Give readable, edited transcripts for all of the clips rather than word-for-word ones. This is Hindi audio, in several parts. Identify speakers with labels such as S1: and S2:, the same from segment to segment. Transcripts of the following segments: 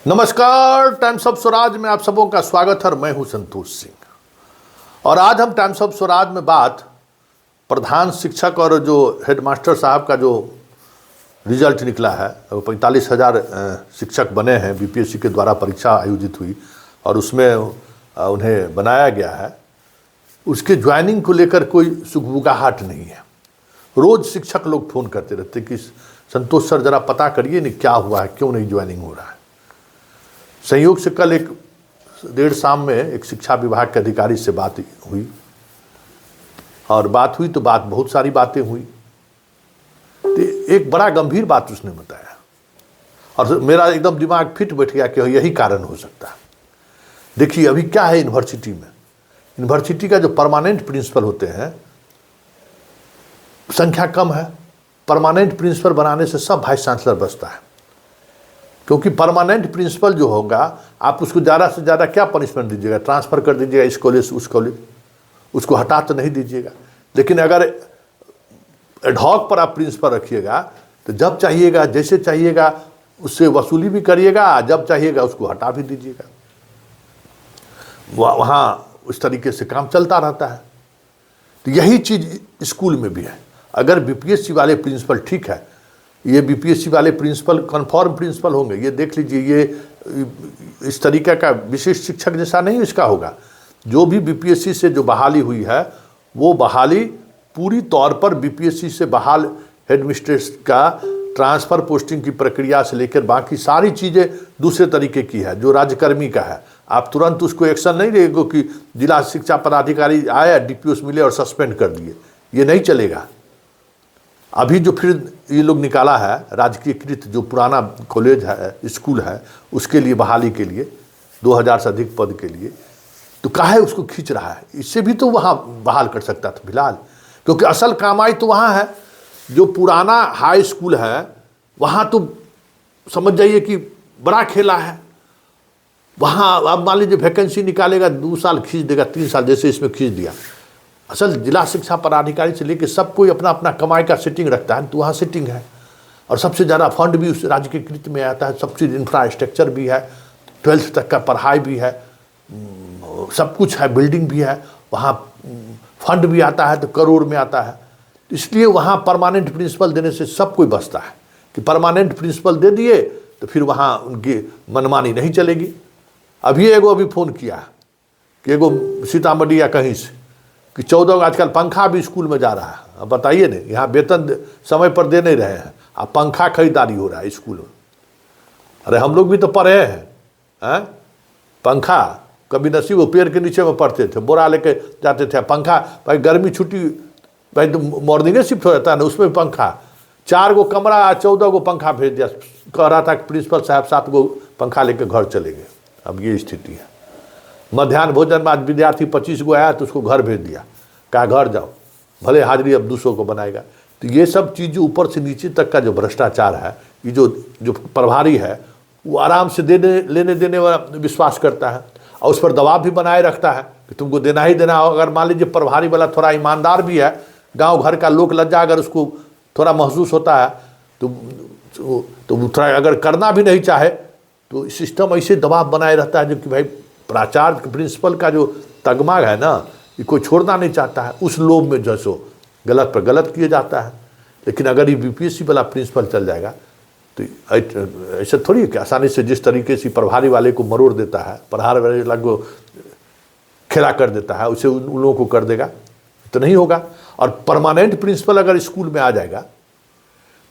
S1: नमस्कार, टाइम्स ऑफ स्वराज में आप सबों का स्वागत है। मैं हूं संतोष सिंह और आज हम टाइम्स ऑफ स्वराज में बात प्रधान शिक्षक और जो हेडमास्टर साहब का जो रिजल्ट निकला है, 45,000 शिक्षक बने हैं। बीपीएससी के द्वारा परीक्षा आयोजित हुई और उसमें उन्हें बनाया गया है। उसके ज्वाइनिंग को लेकर कोई सुगबुगाहट नहीं है। रोज़ शिक्षक लोग फ़ोन करते रहते कि संतोष सर ज़रा पता करिए नहीं क्या हुआ है, क्यों नहीं ज्वाइनिंग हो रहा है। संयोग से कल एक देर शाम में एक शिक्षा विभाग के अधिकारी से बात हुई और बात हुई तो बहुत सारी बातें हुई। तो एक बड़ा गंभीर बात उसने बताया और मेरा एकदम दिमाग फिट बैठ गया कि यही कारण हो सकता है। देखिए अभी क्या है, यूनिवर्सिटी का जो परमानेंट प्रिंसिपल होते हैं संख्या कम है। परमानेंट प्रिंसिपल बनाने से सब वाइस चांसलर बचता है, क्योंकि परमानेंट प्रिंसिपल जो होगा आप उसको ज़्यादा से ज़्यादा क्या पनिशमेंट दीजिएगा, ट्रांसफ़र कर दीजिएगा इस कॉलेज उस कॉलेज, उसको हटा तो नहीं दीजिएगा। लेकिन अगर एडहॉक पर आप प्रिंसिपल रखिएगा तो जब चाहिएगा जैसे चाहिएगा उससे वसूली भी करिएगा, जब चाहिएगा उसको हटा भी दीजिएगा। वहाँ उस तरीके से काम चलता रहता है। तो यही चीज़ स्कूल में भी है। अगर बीपीएससी वाले प्रिंसिपल ठीक है, ये बीपीएससी वाले प्रिंसिपल कन्फर्म प्रिंसिपल होंगे, ये देख लीजिए, ये इस तरीके का विशेष शिक्षक जैसा नहीं इसका होगा। जो भी बीपीएससी से जो बहाली हुई है वो बहाली पूरी तौर पर बीपीएससी से बहाल हेडमिस्ट्रेस का ट्रांसफ़र पोस्टिंग की प्रक्रिया से लेकर बाकी सारी चीज़ें दूसरे तरीके की है, जो राज्यकर्मी का है। आप तुरंत उसको एक्शन नहीं लेंगे कि जिला शिक्षा पदाधिकारी आया, डीपीओ मिले और सस्पेंड कर दिए, ये नहीं चलेगा। अभी जो फिर ये लोग निकाला है राजकीयकृत जो पुराना कॉलेज है, स्कूल है, उसके लिए बहाली के लिए 2000 से अधिक पद के लिए, तो काहे उसको खींच रहा है। इससे भी तो वहाँ बहाल कर सकता था फिलहाल, क्योंकि असल कामाई तो वहाँ है। जो पुराना हाई स्कूल है वहाँ तो समझ जाइए कि बड़ा खेला है। वहाँ अब मान लीजिए वैकेंसी निकालेगा, 2 साल खींच देगा, 3 साल जैसे इसमें खींच दिया। असल जिला शिक्षा पदाधिकारी से लेकर सब कोई अपना अपना कमाई का सेटिंग रखता है, तो वहाँ सेटिंग है। और सबसे ज़्यादा फंड भी उस राज्य के कृत में आता है, सबसे इंफ्रास्ट्रक्चर भी है, 12th तक का पढ़ाई भी है, सब कुछ है, बिल्डिंग भी है, वहाँ फंड भी आता है तो करोड़ में आता है। इसलिए वहाँ परमानेंट प्रिंसिपल देने से सब कोई बचता है कि परमानेंट प्रिंसिपल दे दिए तो फिर वहाँ उनकी मनमानी नहीं चलेगी। अभी फ़ोन किया कि एगो सीतामढ़ी या कहीं से कि 14 आजकल पंखा भी स्कूल में जा रहा है। अब बताइए ना, यहाँ वेतन समय पर दे नहीं रहे हैं, अब पंखा खरीदारी हो रहा है स्कूल में। अरे हम लोग भी तो पढ़े हैं, पंखा कभी नसीब वो पेड़ के नीचे में पढ़ते थे, बोरा लेके जाते थे। पंखा भाई गर्मी छुट्टी भाई तो मॉर्निंगे शिफ्ट हो जाता है ना, उसमें पंखा 4 गो कमरा 14 गो पंखा भेज दिया। कह रहा था कि प्रिंसिपल साहब 7 गो पंखा लेके घर चले गए। अब ये स्थिति है। मध्याह्न भोजन में आज विद्यार्थी 25 गो आया तो उसको घर भेज दिया, कहा घर जाओ, भले हाजिरी अब 200 को बनाएगा। तो ये सब चीज़ ऊपर से नीचे तक का जो भ्रष्टाचार है, ये जो प्रभारी है वो आराम से लेने देने वाला विश्वास करता है और उस पर दबाव भी बनाए रखता है कि तुमको देना ही देना हो। अगर मान लीजिए प्रभारी वाला थोड़ा ईमानदार भी है, गाँव घर का लोक लज्जा अगर उसको थोड़ा महसूस होता है तो थोड़ा अगर करना भी नहीं चाहे तो सिस्टम ऐसे दबाव बनाए रहता है जो कि भाई प्राचार्य प्रिंसिपल का जो तगमा है ना, ये कोई छोड़ना नहीं चाहता है। उस लोभ में जो सो गलत पर गलत किया जाता है। लेकिन अगर ये बीपीएससी वाला प्रिंसिपल चल जाएगा तो ऐसा थोड़ी है कि आसानी से जिस तरीके से प्रभारी वाले को मरोड़ देता है, प्रभारी वाले वाला को खेला कर देता है, उसे उन लोगों को कर देगा तो नहीं होगा। और परमानेंट प्रिंसिपल अगर स्कूल में आ जाएगा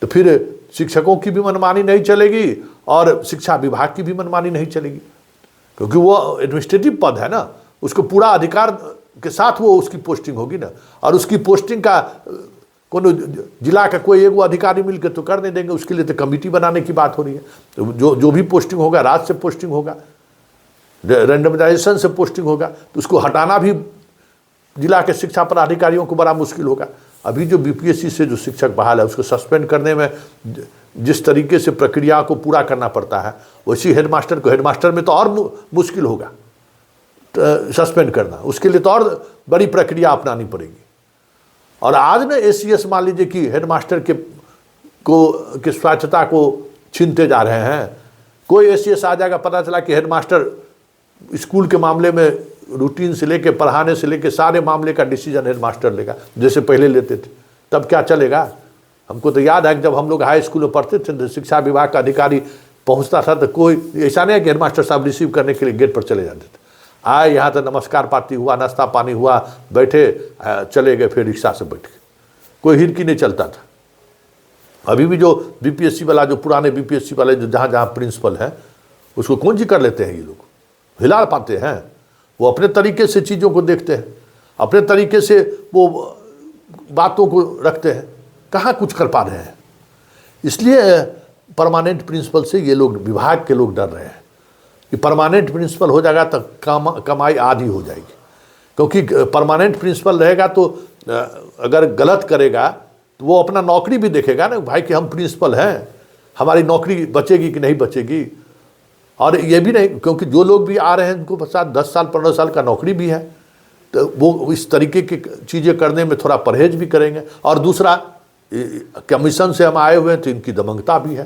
S1: तो फिर शिक्षकों की भी मनमानी नहीं चलेगी और शिक्षा विभाग की भी मनमानी नहीं चलेगी, क्योंकि वो एडमिनिस्ट्रेटिव पद है ना, उसको पूरा अधिकार के साथ वो उसकी पोस्टिंग होगी ना। और उसकी पोस्टिंग का कोनो जिला का कोई एगो अधिकारी मिलकर तो कर नहीं देंगे, उसके लिए तो कमेटी बनाने की बात हो रही है। तो जो भी पोस्टिंग होगा राज्य से पोस्टिंग होगा, रैंडमाइजेशन से पोस्टिंग होगा, तो उसको हटाना भी जिला के शिक्षा पदाधिकारियों को बड़ा मुश्किल होगा। अभी जो बीपीएससी से जो शिक्षक बहाल है उसको सस्पेंड करने में जिस तरीके से प्रक्रिया को पूरा करना पड़ता है, वैसी हेडमास्टर में तो और मुश्किल होगा सस्पेंड करना। उसके लिए तो और बड़ी प्रक्रिया अपनानी पड़ेगी। और आज में एसीएस मान लीजिए कि हेडमास्टर के स्वच्छता को छीनते जा रहे हैं, कोई एसीएस आ जाएगा, पता चला कि हेडमास्टर स्कूल के मामले में रूटीन से लेके पढ़ाने से लेके सारे मामले का डिसीजन हेडमास्टर लेगा, जैसे पहले लेते थे। तब क्या चलेगा? हमको तो याद है कि जब हम लोग हाई स्कूल में पढ़ते थे तो शिक्षा विभाग का अधिकारी पहुंचता था तो कोई ऐसा नहीं है कि हेडमास्टर साहब रिसीव करने के लिए गेट पर चले जाते थे। आए यहाँ तो नमस्कार पार्टी हुआ, नाश्ता पानी हुआ, बैठे, चले गए, फिर रिक्शा से बैठ गए, कोई हिरकी नहीं चलता था। अभी भी जो बीपीएससी वाला, जो पुराने बीपीएससी वाले जो जहाँ जहाँ प्रिंसिपल हैं, उसको कौन जी कर लेते हैं, ये लोग हिला पाते हैं। वो अपने तरीके से चीज़ों को देखते हैं, अपने तरीके से वो बातों को रखते हैं, कहाँ कुछ कर पा रहे हैं। इसलिए परमानेंट प्रिंसिपल से ये लोग, विभाग के लोग डर रहे हैं कि परमानेंट प्रिंसिपल हो जाएगा तो कमाई आधी हो जाएगी। क्योंकि परमानेंट प्रिंसिपल रहेगा तो अगर गलत करेगा तो वो अपना नौकरी भी देखेगा ना, भाई कि हम प्रिंसिपल हैं, हमारी नौकरी बचेगी कि नहीं बचेगी। और ये भी नहीं, क्योंकि जो लोग भी आ रहे हैं उनको 10 साल 15 साल का नौकरी भी है, तो वो इस तरीके की चीज़ें करने में थोड़ा परहेज भी करेंगे। और दूसरा, कमीशन से हम आए हुए हैं तो इनकी दमंगता भी है।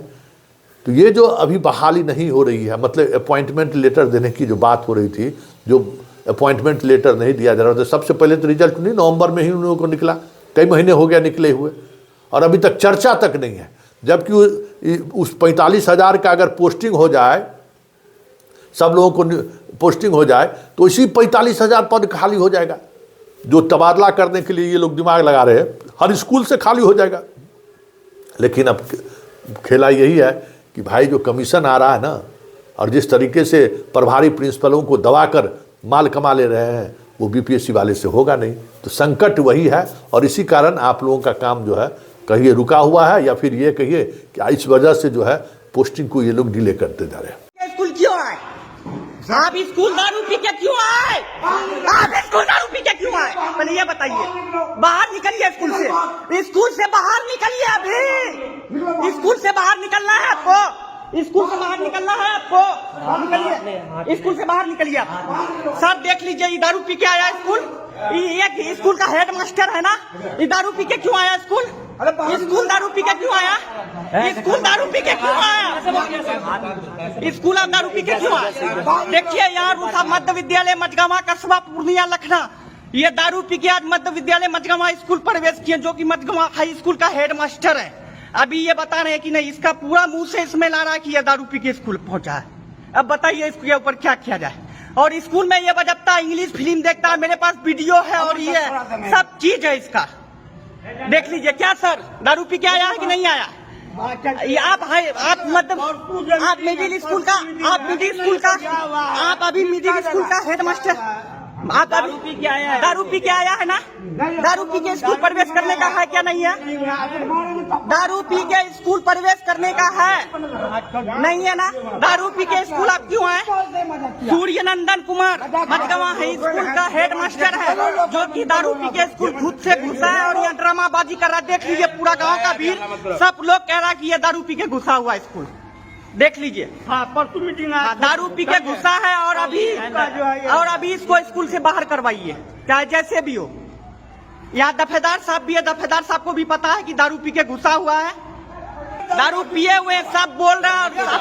S1: तो ये जो अभी बहाली नहीं हो रही है, मतलब अपॉइंटमेंट लेटर देने की जो बात हो रही थी, जो अपॉइंटमेंट लेटर नहीं दिया जा रहा था, सबसे पहले तो रिजल्ट नहीं नवंबर में ही उन लोगों को निकला, कई महीने हो गया निकले हुए, और अभी तक चर्चा तक नहीं है। जबकि उस 45,000 का अगर पोस्टिंग हो जाए, सब लोगों को पोस्टिंग हो जाए, तो इसी 45,000 पद खाली हो जाएगा। जो तबादला करने के लिए ये लोग दिमाग लगा रहे हैं, हर स्कूल से खाली हो जाएगा। लेकिन अब खेला यही है कि भाई जो कमीशन आ रहा है ना, और जिस तरीके से प्रभारी प्रिंसिपलों को दबाकर माल कमा ले रहे हैं, वो बीपीएससी वाले से होगा नहीं। तो संकट वही है, और इसी कारण आप लोगों का काम जो है कहिए रुका हुआ है, या फिर ये कहिए कि इस वजह से जो है पोस्टिंग को ये लोग डिले करते जा रहे हैं।
S2: स्कूल क्यों आए आप? स्कूल दारू पी के क्यों आए? आप स्कूल दारू पी के क्यों आए? पहले ये बताइए। बाहर निकलिए स्कूल से बाहर निकलिए। अभी स्कूल से बाहर निकलना है आपको, स्कूल से बाहर निकलना है आपको। निकलिए, स्कूल से बाहर निकलिए आप। सर देख लीजिए, ये दारू पी के आया स्कूल। ये स्कूल का हेड मास्टर है ना, ये दारू पी के क्यों आया स्कूल? स्कूल दारू पी के क्यों आया? स्कूल दारू पी के क्यों आया? स्कूल आप दारू पी के क्यों आया? देखिए यहाँ रूसा मध्य विद्यालय मझगावा, कस्बा, पूर्णिया, लखना, ये दारू पी के आज मध्य विद्यालय मझगावा स्कूल प्रवेश किए, जो कि मझगावा हाई स्कूल का हेड मास्टर है। अभी ये बता रहे हैं कि नहीं, इसका पूरा मुंह से स्मेल आ रहा है कि ये दारू पी के स्कूल पहुंचा है। अब बताइए इसके ऊपर क्या किया जाए। और स्कूल में ये बजता इंग्लिश फिल्म देखता है, मेरे पास वीडियो है और ये सब चीज है इसका, देख लीजिए। क्या सर दारू पी के आया है कि नहीं आया? आप मतलब आप मिडिल स्कूल का, आप अभी मिडिल स्कूल का हेडमास्टर, आप दारू पी के आया है ना? दारू पी के स्कूल प्रवेश करने का है क्या नहीं है? दारू पी के स्कूल प्रवेश करने का है नहीं है ना? दारू पी के स्कूल आप क्यों आए? सूर्य नंदन कुमार मझगावा हाई स्कूल का हेड मास्टर है, जो कि दारू पी के स्कूल खुद से घुसा है और यहाँ ड्रामाबाजी कर रहा है। देख लीजिए, पूरा गांव का भीड़, सब लोग कह रहा है कि ये दारू पी के घुसा हुआ स्कूल, देख लीजिए। परसों मीटिंग दारू पी के घुसा है, और अभी इसको स्कूल से बाहर करवाइए, चाहे जैसे भी हो। यहाँ दफेदार साहब भी है, दफेदार साहब को भी पता है कि दारू पी के घुसा हुआ है, दारू पिए हुए सब बोल रहा है।